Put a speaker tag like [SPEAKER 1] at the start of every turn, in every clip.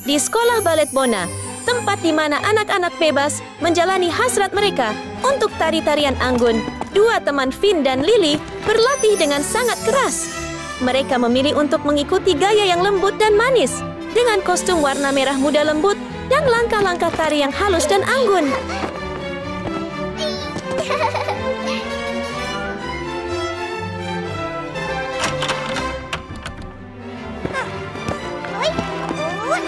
[SPEAKER 1] di Sekolah Balet Bona, tempat di mana anak-anak bebas menjalani hasrat mereka untuk tari-tarian anggun. Dua teman Finn dan Lily berlatih dengan sangat keras. Mereka memilih untuk mengikuti gaya yang lembut dan manis, dengan kostum warna merah muda lembut dan langkah-langkah tari yang halus dan anggun.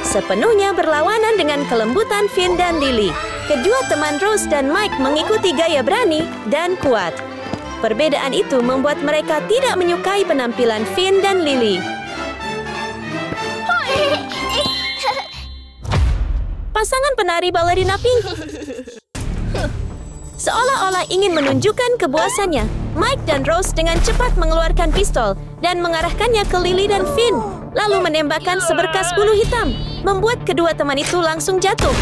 [SPEAKER 1] Sepenuhnya berlawanan dengan kelembutan Finn dan Lily. Kedua teman Rose dan Mike mengikuti gaya berani dan kuat. Perbedaan itu membuat mereka tidak menyukai penampilan Finn dan Lily. Pasangan penari balerina pink seolah-olah ingin menunjukkan kepuasannya. Mike dan Rose dengan cepat mengeluarkan pistol dan mengarahkannya ke Lily dan Finn, lalu menembakkan seberkas bulu hitam, membuat kedua teman itu langsung jatuh.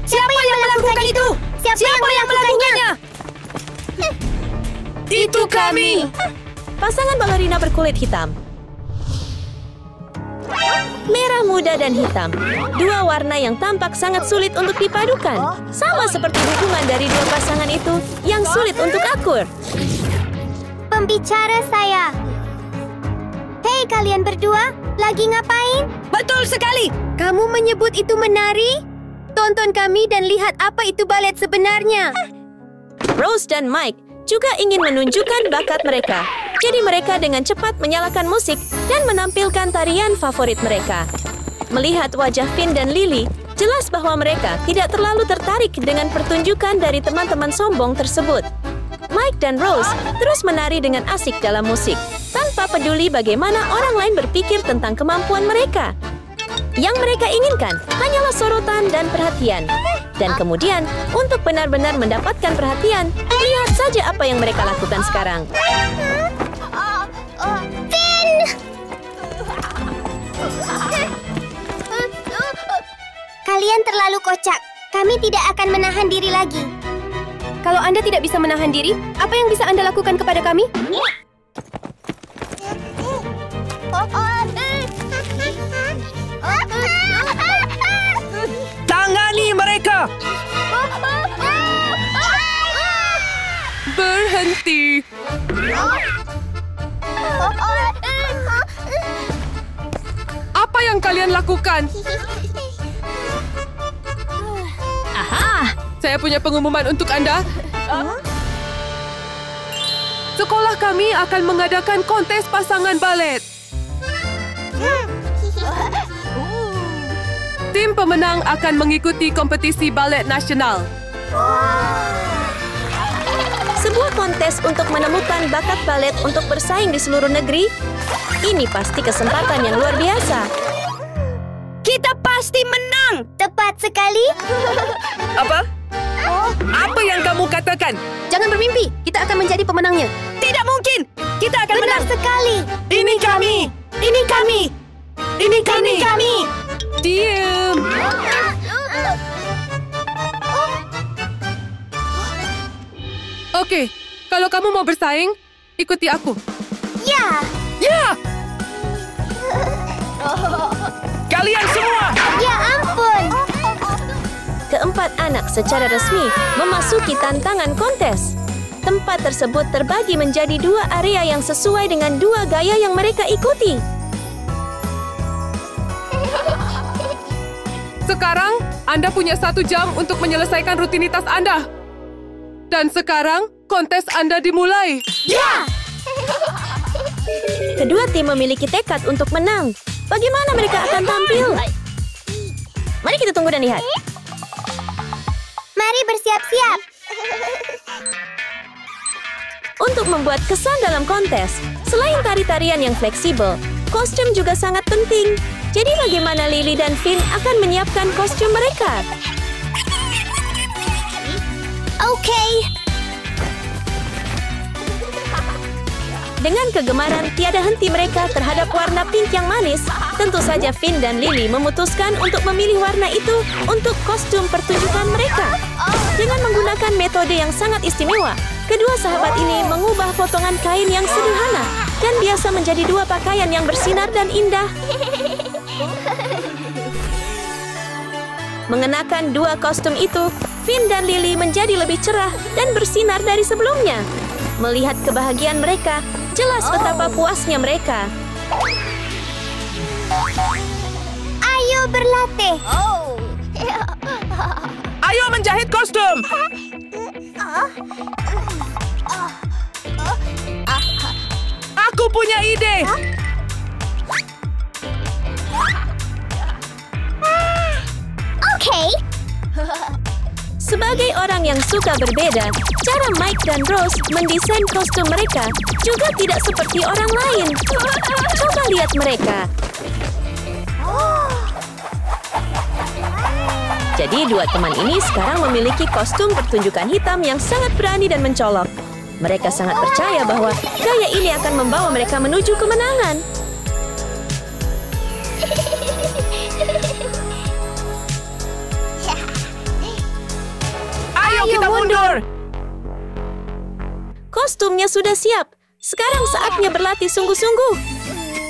[SPEAKER 2] Siapa yang melakukan itu? Siapa yang melakukannya?
[SPEAKER 3] Itu kami!
[SPEAKER 1] Pasangan balerina berkulit hitam. Merah muda dan hitam, dua warna yang tampak sangat sulit untuk dipadukan. Sama seperti hubungan dari dua pasangan itu yang sulit untuk akur.
[SPEAKER 2] Pembicara saya. Hei kalian berdua, lagi ngapain?
[SPEAKER 3] Betul sekali!
[SPEAKER 2] Kamu menyebut itu menari? Tonton kami dan lihat apa itu balet sebenarnya.
[SPEAKER 1] Rose dan Mike juga ingin menunjukkan bakat mereka. Jadi mereka dengan cepat menyalakan musik dan menampilkan tarian favorit mereka. Melihat wajah Finn dan Lily, jelas bahwa mereka tidak terlalu tertarik dengan pertunjukan dari teman-teman sombong tersebut. Mike dan Rose terus menari dengan asik dalam musik, tanpa peduli bagaimana orang lain berpikir tentang kemampuan mereka. Yang mereka inginkan hanyalah sorotan dan perhatian. Dan kemudian, untuk benar-benar mendapatkan perhatian, lihat saja apa yang mereka lakukan sekarang.
[SPEAKER 2] Finn! Kalian terlalu kocak. Kami tidak akan menahan diri lagi.
[SPEAKER 4] Kalau Anda tidak bisa menahan diri, apa yang bisa Anda lakukan kepada kami?
[SPEAKER 3] Tangani mereka!
[SPEAKER 4] Berhenti! Apa yang kalian lakukan? Aha! Saya punya pengumuman untuk Anda. Sekolah kami akan mengadakan kontes pasangan balet. Tim pemenang akan mengikuti kompetisi balet nasional.
[SPEAKER 1] Sebuah kontes untuk menemukan bakat balet untuk bersaing di seluruh negeri. Ini pasti kesempatan yang luar biasa.
[SPEAKER 3] Kita pasti menang!
[SPEAKER 2] Tepat sekali.
[SPEAKER 3] Apa? Apa yang kamu katakan?
[SPEAKER 4] Jangan bermimpi, kita akan menjadi pemenangnya.
[SPEAKER 3] Tidak mungkin! Kita akan
[SPEAKER 2] Benar
[SPEAKER 3] menang!
[SPEAKER 2] sekali.
[SPEAKER 3] Ini kami! Ini kami! Ini kami!
[SPEAKER 2] Ini kami.
[SPEAKER 4] Diam! Oke, kalau kamu mau bersaing, ikuti aku.
[SPEAKER 2] Ya.
[SPEAKER 3] Ya! Kalian semua!
[SPEAKER 2] Ya ampun.
[SPEAKER 1] Keempat anak secara resmi memasuki tantangan kontes. Tempat tersebut terbagi menjadi dua area yang sesuai dengan dua gaya yang mereka ikuti.
[SPEAKER 4] Sekarang, Anda punya 1 jam untuk menyelesaikan rutinitas Anda. Dan sekarang, kontes Anda dimulai.
[SPEAKER 2] Ya.
[SPEAKER 1] Kedua tim memiliki tekad untuk menang. Bagaimana mereka akan tampil? Mari kita tunggu dan lihat.
[SPEAKER 2] Mari bersiap-siap.
[SPEAKER 1] Untuk membuat kesan dalam kontes, selain tari-tarian yang fleksibel, kostum juga sangat penting. Jadi bagaimana Lily dan Finn akan menyiapkan kostum mereka?
[SPEAKER 2] Oke.
[SPEAKER 1] Dengan kegemaran tiada henti mereka terhadap warna pink yang manis, tentu saja Finn dan Lily memutuskan untuk memilih warna itu untuk kostum pertunjukan mereka. Dengan menggunakan metode yang sangat istimewa, kedua sahabat ini mengubah potongan kain yang sederhana dan biasa menjadi dua pakaian yang bersinar dan indah. Mengenakan dua kostum itu, Finn dan Lily menjadi lebih cerah dan bersinar dari sebelumnya. Melihat kebahagiaan mereka, jelas betapa puasnya mereka.
[SPEAKER 2] Ayo berlatih.
[SPEAKER 3] Ayo menjahit kostum. Aku punya ide.
[SPEAKER 2] Oke.
[SPEAKER 1] Sebagai orang yang suka berbeda, cara Mike dan Rose mendesain kostum mereka juga tidak seperti orang lain. Coba lihat mereka. Jadi dua teman ini sekarang memiliki kostum pertunjukan hitam yang sangat berani dan mencolok. Mereka sangat percaya bahwa gaya ini akan membawa mereka menuju kemenangan.
[SPEAKER 3] Ayo kita mundur.
[SPEAKER 1] Kostumnya sudah siap. Sekarang saatnya berlatih sungguh-sungguh.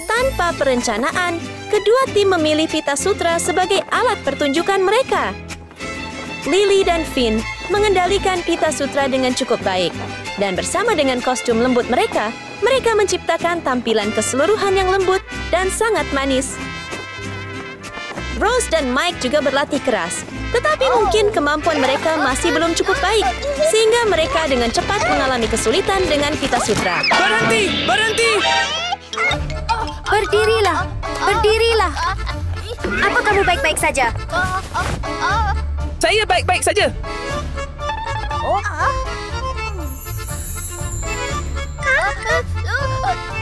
[SPEAKER 1] Tanpa perencanaan, kedua tim memilih pita sutra sebagai alat pertunjukan mereka. Lily dan Finn mengendalikan pita sutra dengan cukup baik. Dan bersama dengan kostum lembut mereka, mereka menciptakan tampilan keseluruhan yang lembut dan sangat manis. Rose dan Mike juga berlatih keras. Tetapi mungkin kemampuan mereka masih belum cukup baik, sehingga mereka dengan cepat mengalami kesulitan dengan pita sutra.
[SPEAKER 3] Berhenti, berhenti.
[SPEAKER 2] Berdirilah. Berdirilah. Apa kamu baik-baik saja?
[SPEAKER 3] Saya baik-baik saja.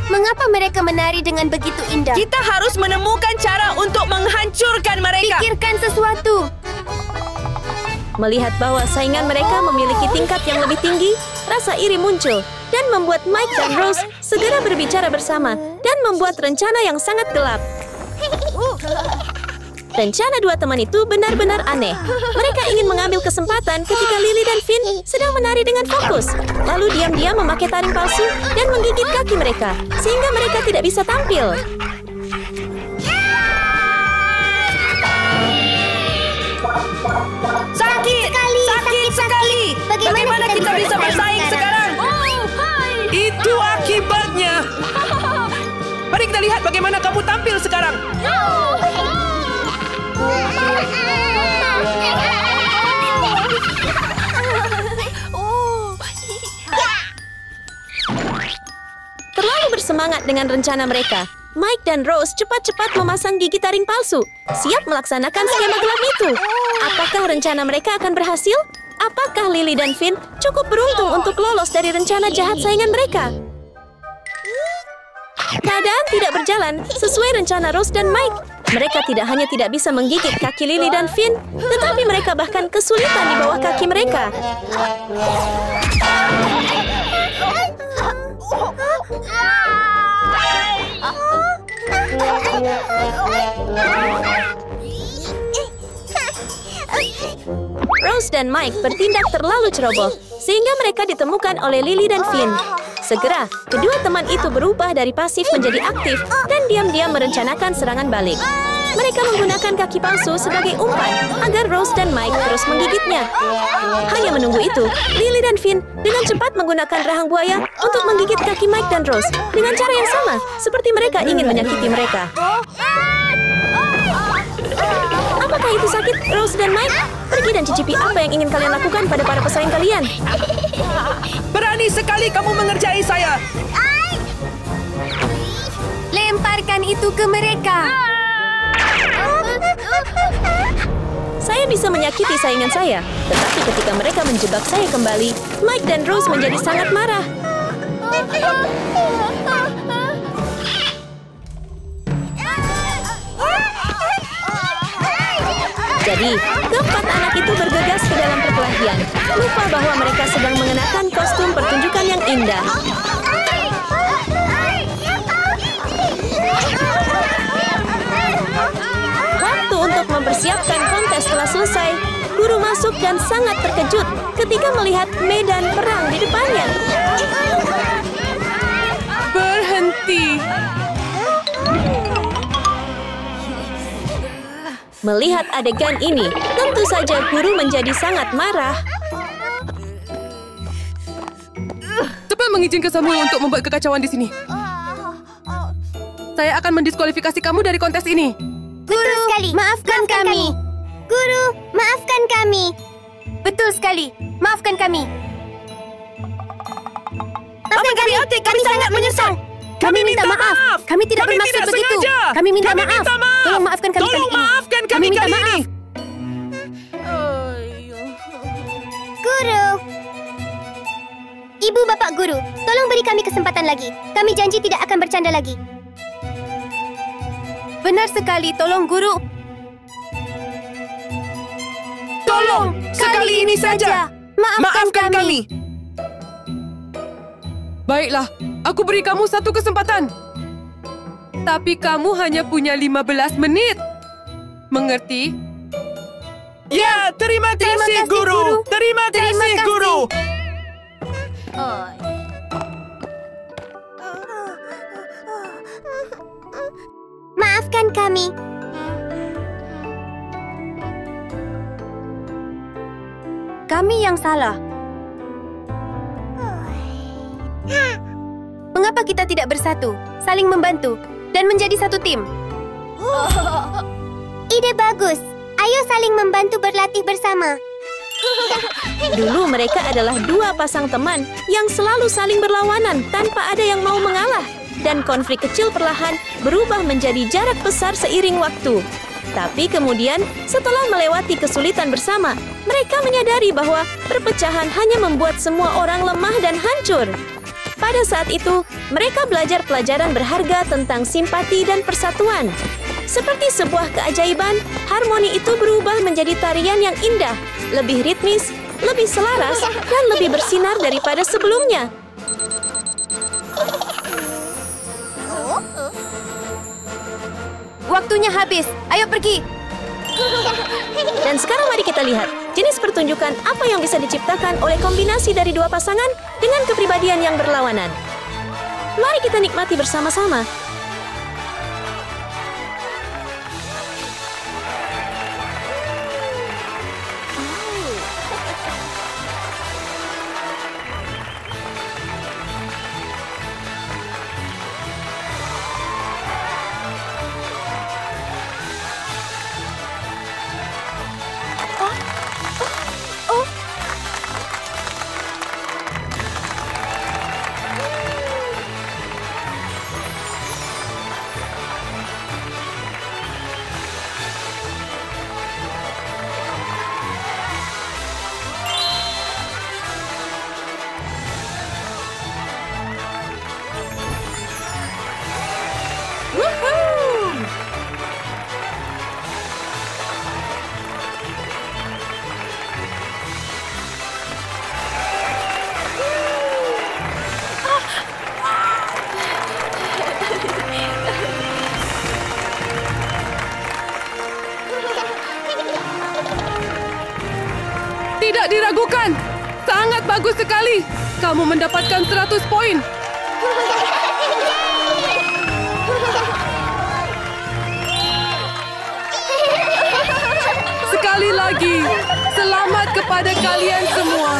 [SPEAKER 2] Mengapa mereka menari dengan begitu indah?
[SPEAKER 3] Kita harus menemukan cara untuk menghancurkan mereka.
[SPEAKER 2] Pikirkan sesuatu.
[SPEAKER 1] Melihat bahwa saingan mereka memiliki tingkat yang lebih tinggi, rasa iri muncul dan membuat Mike dan Rose segera berbicara bersama dan membuat rencana yang sangat gelap. Rencana dua teman itu benar-benar aneh. Mereka ingin mengambil kesempatan ketika Lily dan Finn sedang menari dengan fokus, lalu diam-diam memakai taring palsu dan menggigit kaki mereka, sehingga mereka tidak bisa tampil.
[SPEAKER 3] Sakit sekali. Bagaimana kita bisa bersaing sekarang? Itu akibatnya. Mari kita lihat bagaimana kamu tampil sekarang.
[SPEAKER 1] Terlalu bersemangat dengan rencana mereka, Mike dan Rose cepat-cepat memasang gigi taring palsu, siap melaksanakan skema gelap itu. Apakah rencana mereka akan berhasil? Apakah Lily dan Finn cukup beruntung untuk lolos dari rencana jahat saingan mereka? Keadaan tidak berjalan sesuai rencana Rose dan Mike. Mereka tidak hanya tidak bisa menggigit kaki Lily dan Finn, tetapi mereka bahkan kesulitan di bawah kaki mereka. Rose dan Mike bertindak terlalu ceroboh, sehingga mereka ditemukan oleh Lily dan Finn. Segera, kedua teman itu berubah dari pasif menjadi aktif dan diam-diam merencanakan serangan balik. Mereka menggunakan kaki palsu sebagai umpan agar Rose dan Mike terus menggigitnya. Hanya menunggu itu, Lily dan Finn dengan cepat menggunakan rahang buaya untuk menggigit kaki Mike dan Rose dengan cara yang sama, seperti mereka ingin menyakiti mereka. Apakah itu sakit, Rose dan Mike? Pergi dan cicipi apa yang ingin kalian lakukan pada para pesaing kalian.
[SPEAKER 3] Berani sekali kamu mengerjai saya.
[SPEAKER 2] Lemparkan itu ke mereka.
[SPEAKER 1] Saya bisa menyakiti saingan saya, tetapi ketika mereka menjebak saya kembali, Mike dan Rose menjadi sangat marah. Jadi, keempat anak itu bergegas ke dalam perkelahian, lupa bahwa mereka sedang mengenakan kostum pertunjukan yang indah. selesai, guru masuk dan sangat terkejut ketika melihat medan perang di depannya.
[SPEAKER 4] Berhenti.
[SPEAKER 1] Melihat adegan ini, tentu saja guru menjadi sangat marah.
[SPEAKER 4] Cepat mengizinkan Samuel untuk membuat kekacauan di sini. Saya akan mendiskualifikasi kamu dari kontes ini.
[SPEAKER 2] Betul sekali. Maafkan kami. Guru, maafkan kami. Betul sekali. Maafkan kami. Maafkan kami. Kami sangat menyesal. Kami minta maaf. Kami tidak bermaksud begitu. Kami minta maaf. Tolong maafkan kami kali ini.
[SPEAKER 3] Tolong maafkan kami
[SPEAKER 2] minta
[SPEAKER 3] kali
[SPEAKER 2] maaf.
[SPEAKER 3] ini.
[SPEAKER 2] Guru. Ibu bapak guru, tolong beri kami kesempatan lagi. Kami janji tidak akan bercanda lagi. Benar sekali, tolong guru.
[SPEAKER 3] Tolong, sekali ini saja. Maafkan kami.
[SPEAKER 4] Baiklah, aku beri kamu satu kesempatan. Tapi kamu hanya punya 15 menit. Mengerti?
[SPEAKER 3] Ya, terima kasih, guru. Terima kasih, guru.
[SPEAKER 2] Maafkan kami. Kami yang salah. Mengapa kita tidak bersatu, saling membantu, dan menjadi satu tim? Ide bagus. Ayo saling membantu berlatih bersama.
[SPEAKER 1] Dulu mereka adalah dua pasang teman yang selalu saling berlawanan tanpa ada yang mau mengalah. Dan konflik kecil perlahan berubah menjadi jarak besar seiring waktu. Tapi kemudian, setelah melewati kesulitan bersama, mereka menyadari bahwa perpecahan hanya membuat semua orang lemah dan hancur. Pada saat itu, mereka belajar pelajaran berharga tentang simpati dan persatuan. Seperti sebuah keajaiban, harmoni itu berubah menjadi tarian yang indah, lebih ritmis, lebih selaras, dan lebih bersinar daripada sebelumnya.
[SPEAKER 2] Waktunya habis. Ayo pergi.
[SPEAKER 1] Dan sekarang mari kita lihat jenis pertunjukan apa yang bisa diciptakan oleh kombinasi dari dua pasangan dengan kepribadian yang berlawanan. Mari kita nikmati bersama-sama.
[SPEAKER 4] Tidak diragukan. Sangat bagus sekali. Kamu mendapatkan 100 poin. Sekali lagi, selamat kepada kalian semua.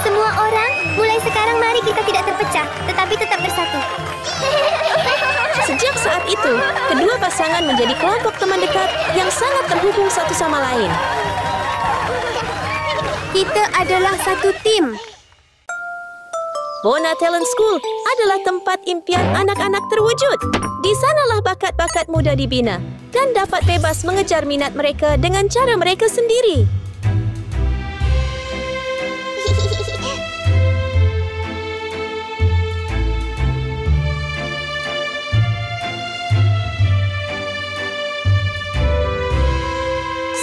[SPEAKER 2] Semua orang, mulai sekarang mari kita tidak terpecah, tetapi tetap bersatu.
[SPEAKER 1] Sejak saat itu, kedua pasangan menjadi kelompok teman dekat yang sangat terhubung satu sama lain.
[SPEAKER 2] Kita adalah satu tim.
[SPEAKER 1] Bona Talent School adalah tempat impian anak-anak terwujud. Di sanalah bakat-bakat muda dibina dan dapat bebas mengejar minat mereka dengan cara mereka sendiri.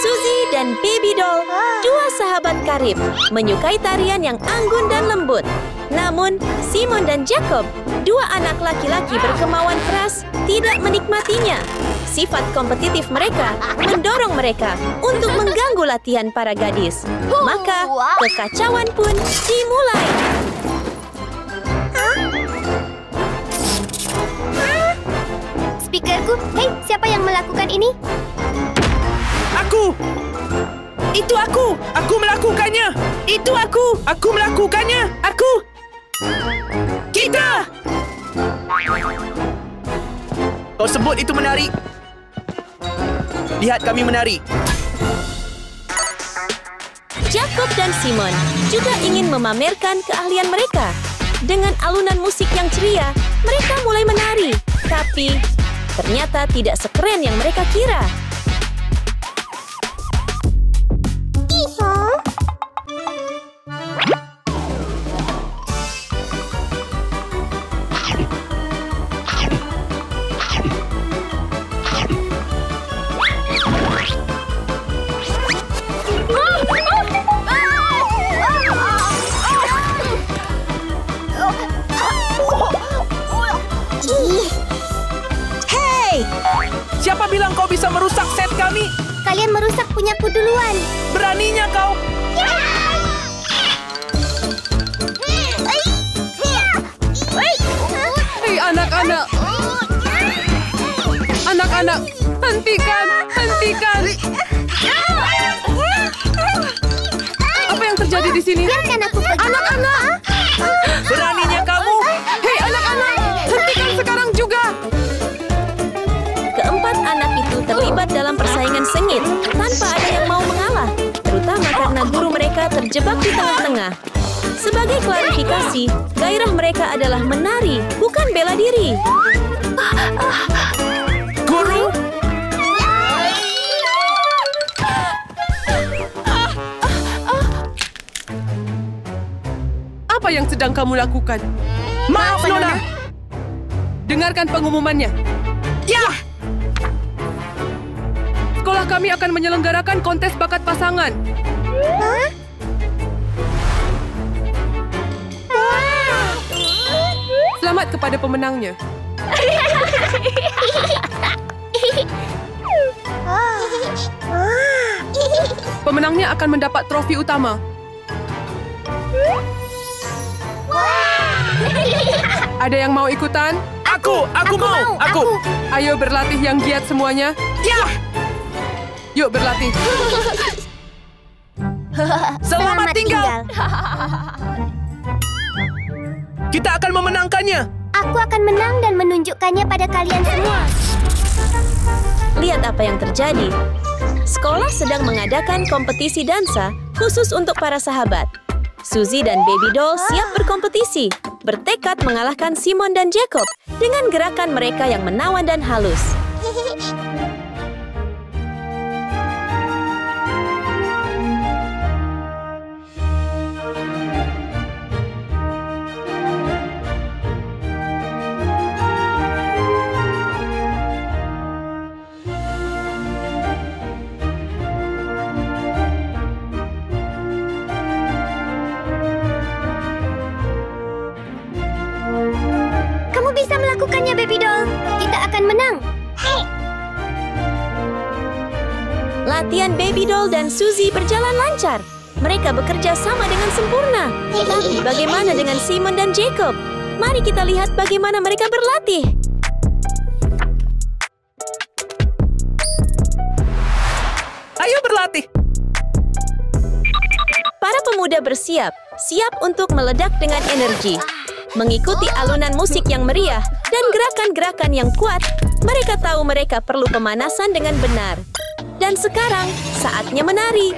[SPEAKER 1] Suzy dan Baby Doll, dua sahabat karib, menyukai tarian yang anggun dan lembut. Namun, Simon dan Jacob, dua anak laki-laki berkemauan keras, tidak menikmatinya. Sifat kompetitif mereka mendorong mereka untuk mengganggu latihan para gadis. Maka, kekacauan pun dimulai.
[SPEAKER 2] Speakerku, hei, siapa yang melakukan ini?
[SPEAKER 3] Aku! Itu aku! Aku melakukannya! Itu aku! Aku melakukannya! Aku! Kita! Kau sebut itu menari? Lihat kami menari.
[SPEAKER 1] Jacob dan Simon juga ingin memamerkan keahlian mereka. Dengan alunan musik yang ceria, mereka mulai menari. Tapi, ternyata tidak sekeren yang mereka kira.
[SPEAKER 3] Siapa bilang kau bisa merusak set kami?
[SPEAKER 2] Kalian merusak punyaku duluan.
[SPEAKER 3] Beraninya kau?
[SPEAKER 4] Hei anak-anak! Anak-anak, hentikan! Hentikan! Apa yang terjadi di sini?
[SPEAKER 2] Biarkan aku pergi.
[SPEAKER 4] Anak-anak!
[SPEAKER 3] Beraninya kamu?
[SPEAKER 4] Hei anak-anak! Hentikan sekarang juga!
[SPEAKER 1] Keempat anak itu terlibat dalam persaingan sengit tanpa ada yang mau mengalah, terutama karena guru mereka terjebak di tengah-tengah. Sebagai klarifikasi, gairah mereka adalah menari, bukan bela diri.
[SPEAKER 3] Guru?
[SPEAKER 4] Apa yang sedang kamu lakukan?
[SPEAKER 3] Maaf, Nona.
[SPEAKER 4] Dengarkan pengumumannya.
[SPEAKER 3] Ya!
[SPEAKER 4] Sekolah kami akan menyelenggarakan kontes bakat pasangan. Selamat kepada pemenangnya. Pemenangnya akan mendapat trofi utama. Ada yang mau ikutan?
[SPEAKER 3] Aku mau.
[SPEAKER 4] Ayo berlatih yang giat semuanya.
[SPEAKER 3] Ya!
[SPEAKER 4] Yuk berlatih.
[SPEAKER 3] Selamat tinggal. Kita akan memenangkannya.
[SPEAKER 2] Aku akan menang dan menunjukkannya pada kalian semua.
[SPEAKER 1] Lihat apa yang terjadi. Sekolah sedang mengadakan kompetisi dansa khusus untuk para sahabat. Suzy dan Baby Doll siap berkompetisi, bertekad mengalahkan Simon dan Jacob dengan gerakan mereka yang menawan dan halus.
[SPEAKER 2] Bisa melakukannya, Baby Doll. Kita akan menang.
[SPEAKER 1] Latihan Baby Doll dan Suzy berjalan lancar. Mereka bekerja sama dengan sempurna. Tapi bagaimana dengan Simon dan Jacob? Mari kita lihat bagaimana mereka berlatih.
[SPEAKER 3] Ayo berlatih.
[SPEAKER 1] Para pemuda bersiap, siap untuk meledak dengan energi. Mengikuti alunan musik yang meriah dan gerakan-gerakan yang kuat, mereka tahu mereka perlu pemanasan dengan benar. Dan sekarang, saatnya menari.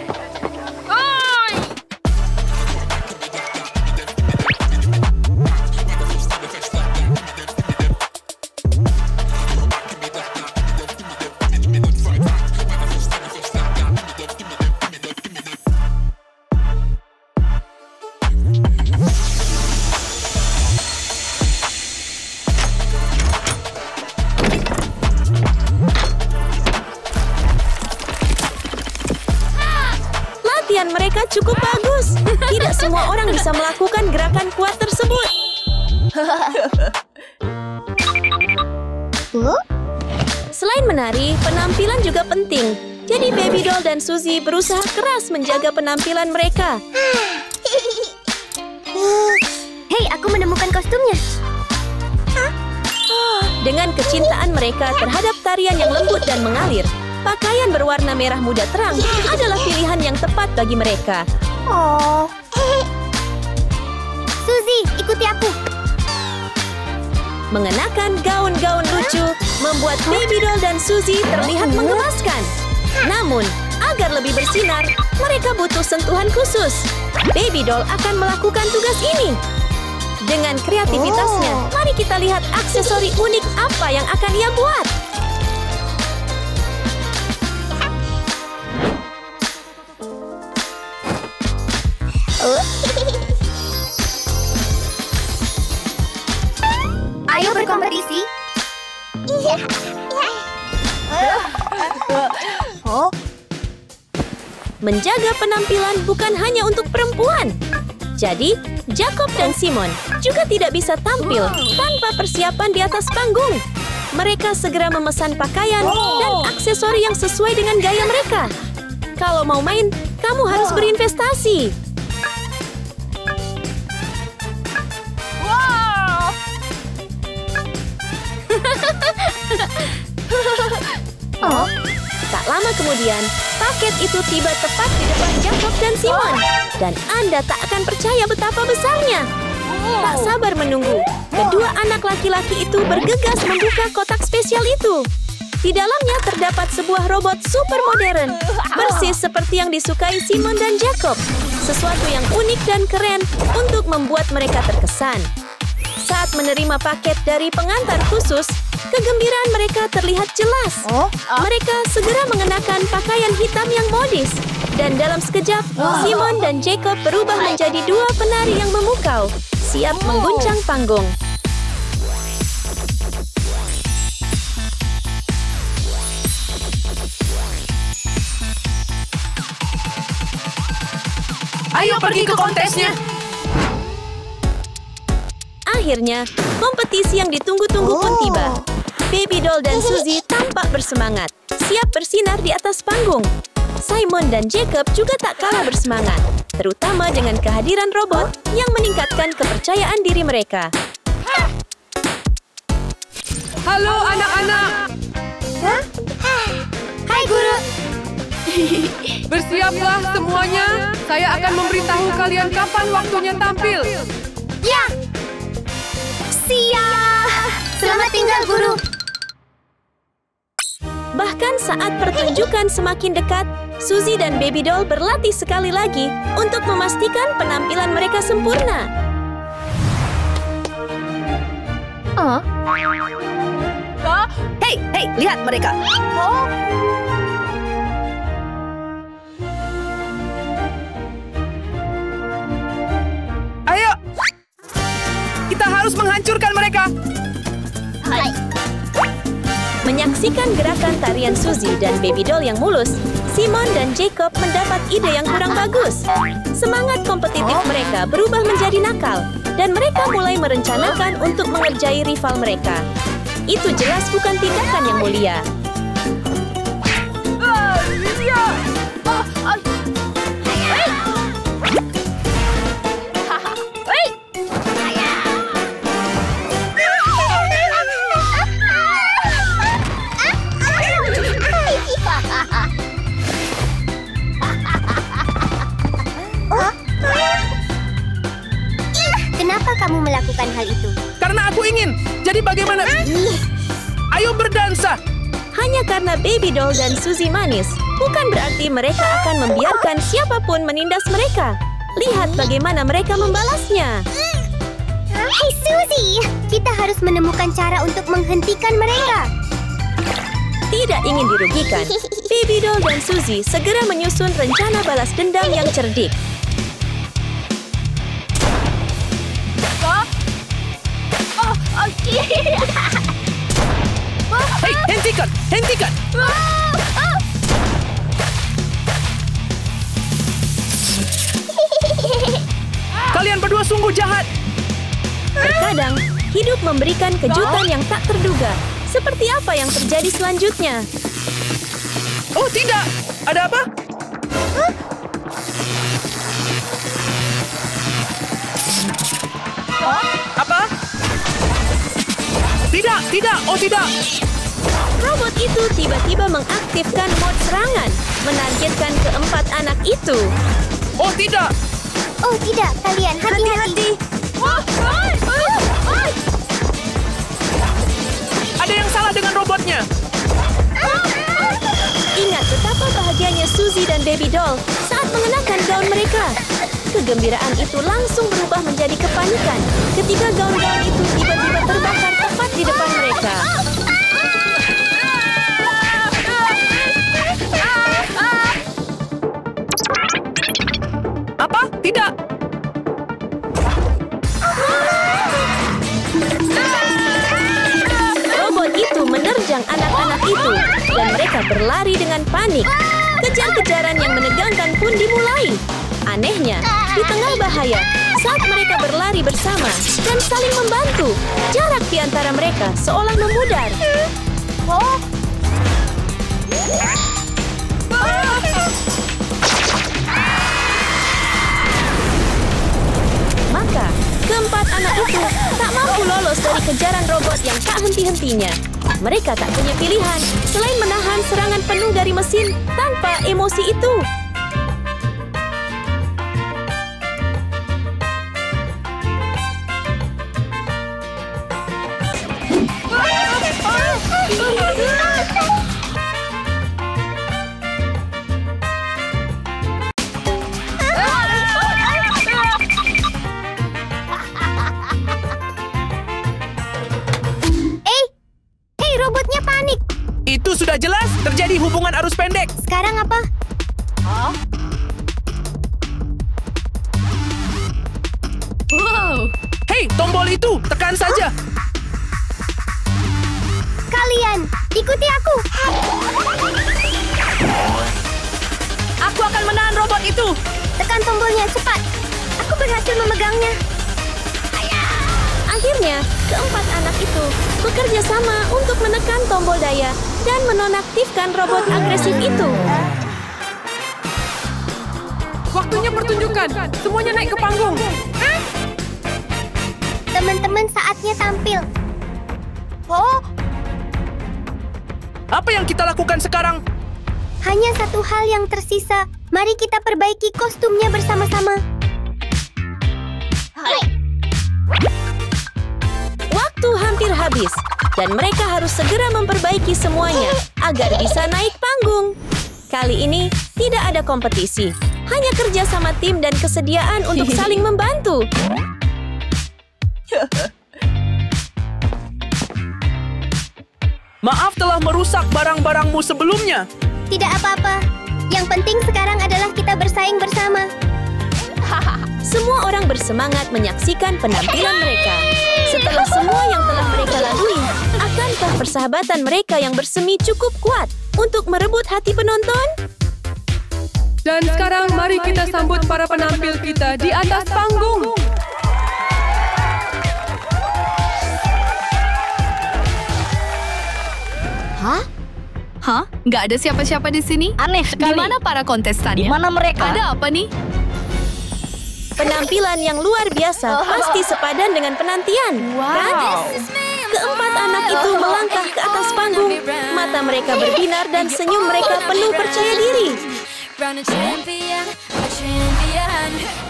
[SPEAKER 1] Mereka cukup bagus. Tidak semua orang bisa melakukan gerakan gerakan kuat tersebut. Selain menari, penampilan juga penting. Jadi Baby Doll dan Suzy berusaha keras menjaga penampilan mereka.
[SPEAKER 2] Hei, aku menemukan kostumnya.
[SPEAKER 1] Dengan kecintaan mereka terhadap tarian yang lembut dan mengalir, pakaian berwarna merah muda terang adalah pilihan yang tepat bagi mereka.
[SPEAKER 2] Oh. Suzy, ikuti aku.
[SPEAKER 1] Mengenakan gaun-gaun lucu membuat Baby Doll dan Suzy terlihat menggemaskan. Namun, agar lebih bersinar, mereka butuh sentuhan khusus. Baby Doll akan melakukan tugas ini. Dengan kreativitasnya, mari kita lihat aksesori unik apa yang akan ia buat.
[SPEAKER 2] Ayo berkompetisi.
[SPEAKER 1] Menjaga penampilan bukan hanya untuk perempuan. Jadi, Jacob dan Simon juga tidak bisa tampil tanpa persiapan di atas panggung. Mereka segera memesan pakaian dan aksesori yang sesuai dengan gaya mereka. Kalau mau main, kamu harus berinvestasi. Tak lama kemudian, paket itu tiba tepat di depan Jacob dan Simon. Dan Anda tak akan percaya betapa besarnya. Tak sabar menunggu, kedua anak laki-laki itu bergegas membuka kotak spesial itu. Di dalamnya terdapat sebuah robot super modern, persis seperti yang disukai Simon dan Jacob. Sesuatu yang unik dan keren untuk membuat mereka terkesan. Saat menerima paket dari pengantar khusus, kegembiraan mereka terlihat jelas. Mereka segera mengenakan pakaian hitam yang modis. Dan dalam sekejap, Simon dan Jacob berubah menjadi dua penari yang memukau, siap mengguncang panggung.
[SPEAKER 3] Ayo pergi ke kontesnya.
[SPEAKER 1] Akhirnya, kompetisi yang ditunggu-tunggu pun tiba. Baby Doll dan Suzy tampak bersemangat, siap bersinar di atas panggung. Simon dan Jacob juga tak kalah bersemangat, terutama dengan kehadiran robot yang meningkatkan kepercayaan diri mereka.
[SPEAKER 4] Halo anak-anak,
[SPEAKER 2] Hai guru.
[SPEAKER 4] bersiaplah semuanya. Saya akan memberitahu kalian kapan waktunya tampil.
[SPEAKER 2] Ya. Siap. Selamat tinggal guru.
[SPEAKER 1] Bahkan saat pertunjukan semakin dekat, Suzy dan Baby Doll berlatih sekali lagi untuk memastikan penampilan mereka sempurna.
[SPEAKER 3] Hei, lihat mereka. Ayo. Kita harus menghancurkan mereka.
[SPEAKER 1] Menyaksikan gerakan tarian Suzy dan Baby Doll yang mulus, Simon dan Jacob mendapat ide yang kurang bagus. Semangat kompetitif mereka berubah menjadi nakal, dan mereka mulai merencanakan untuk mengerjai rival mereka. Itu jelas bukan tindakan yang mulia.
[SPEAKER 2] Kenapa kamu melakukan hal itu?
[SPEAKER 3] Karena aku ingin. Jadi bagaimana? Ayo berdansa.
[SPEAKER 1] Hanya karena Baby Doll dan Suzy manis, bukan berarti mereka akan membiarkan siapapun menindas mereka. Lihat bagaimana mereka membalasnya.
[SPEAKER 2] Hei Suzy, kita harus menemukan cara untuk menghentikan mereka.
[SPEAKER 1] Tidak ingin dirugikan, Baby Doll dan Suzy segera menyusun rencana balas dendam yang cerdik.
[SPEAKER 3] Hei, hentikan! Kalian berdua berdua sungguh jahat.
[SPEAKER 1] Terkadang, hidup memberikan kejutan yang tak terduga. Seperti apa yang terjadi selanjutnya?
[SPEAKER 3] Oh tidak, ada apa? Apa? Tidak, oh tidak.
[SPEAKER 1] Robot itu tiba-tiba mengaktifkan mod serangan, menargetkan keempat anak itu.
[SPEAKER 3] Oh tidak.
[SPEAKER 2] Oh tidak, kalian hati-hati.
[SPEAKER 3] Ada yang salah dengan robotnya.
[SPEAKER 1] Ingat betapa bahagianya Suzy dan Baby Doll saat mengenakan gaun mereka. Kegembiraan itu langsung berubah menjadi kepanikan ketika gaun-gaun itu tiba-tiba terbakar tepat di depan mereka.
[SPEAKER 3] Apa? Tidak.
[SPEAKER 1] Robot itu menerjang anak-anak itu dan mereka berlari dengan panik. Kejar-kejaran yang menegangkan pun dimulai. Anehnya, di tengah bahaya, saat mereka berlari bersama dan saling membantu, jarak di antara mereka seolah memudar. Maka, keempat anak itu tak mampu lolos dari kejaran robot yang tak henti-hentinya. Mereka tak punya pilihan selain menahan serangan penuh dari mesin tanpa emosi itu.
[SPEAKER 2] Robotnya panik.
[SPEAKER 3] Itu sudah jelas terjadi hubungan arus pendek.
[SPEAKER 2] Sekarang apa?
[SPEAKER 4] Wow!
[SPEAKER 3] Hei, tombol itu, tekan saja.
[SPEAKER 2] Kalian, ikuti aku.
[SPEAKER 3] Aku akan menahan robot itu.
[SPEAKER 2] Tekan tombolnya cepat. Aku berhasil memegangnya.
[SPEAKER 1] Akhirnya, keempat anak itu bekerja sama untuk menekan tombol daya dan menonaktifkan robot agresif itu.
[SPEAKER 4] Waktunya pertunjukan. Semuanya naik ke panggung.
[SPEAKER 2] Teman-teman, saatnya tampil.
[SPEAKER 3] Apa yang kita lakukan sekarang?
[SPEAKER 2] Hanya satu hal yang tersisa. Mari kita perbaiki kostumnya bersama-sama.
[SPEAKER 1] Waktu hampir habis, dan mereka harus segera memperbaiki semuanya agar bisa naik panggung. Kali ini, tidak ada kompetisi. Hanya kerja sama tim dan kesediaan untuk saling membantu.
[SPEAKER 3] Maaf telah merusak barang-barangmu sebelumnya.
[SPEAKER 2] Tidak apa-apa. Yang penting sekarang adalah kita bersaing bersama.
[SPEAKER 1] Semua orang bersemangat menyaksikan penampilan mereka. Setelah semua yang telah mereka lalui, akankah persahabatan mereka yang bersemi cukup kuat untuk merebut hati penonton?
[SPEAKER 4] Dan sekarang mari kita sambut para penampil kita di atas panggung.
[SPEAKER 5] Hah? Nggak ada siapa-siapa di sini?
[SPEAKER 6] Aneh sekali.
[SPEAKER 5] Di mana para kontestannya?
[SPEAKER 6] Di mana mereka?
[SPEAKER 5] Ada apa nih?
[SPEAKER 1] Penampilan yang luar biasa pasti sepadan dengan penantian, kan? Keempat anak itu melangkah ke atas panggung. Mata mereka berbinar dan senyum mereka penuh percaya diri.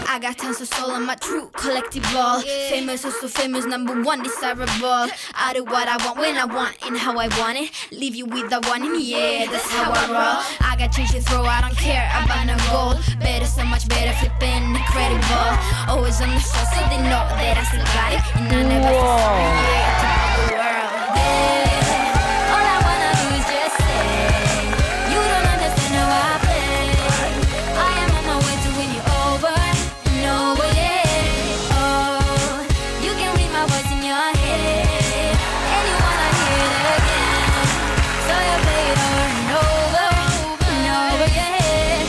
[SPEAKER 7] I got tons of soul on my true collectible. Famous, so famous, #1 desirable. I do what I want when I want and how I want it. Leave you with the one in yeah, that's how I roll. I got change to throw, I don't care about no gold. Better, so much better, flipping incredible. Always on the show, so they know that I still got it. And I never yeah, to the world. Yeah. All I wanna do is just say, you don't understand how I play. I am on my way to win you over. No way, oh, you can read my voice in your head, and you wanna hear it again, so you play it over and over, and over again.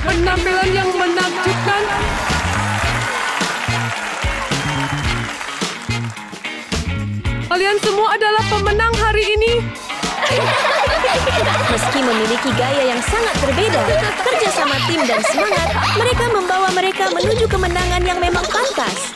[SPEAKER 4] penampilan yang menakjubkan. Kalian semua adalah pemenang hari ini.
[SPEAKER 1] Meski memiliki gaya yang sangat berbeda, kerja sama tim dan semangat, mereka membawa mereka menuju kemenangan yang memang pantas.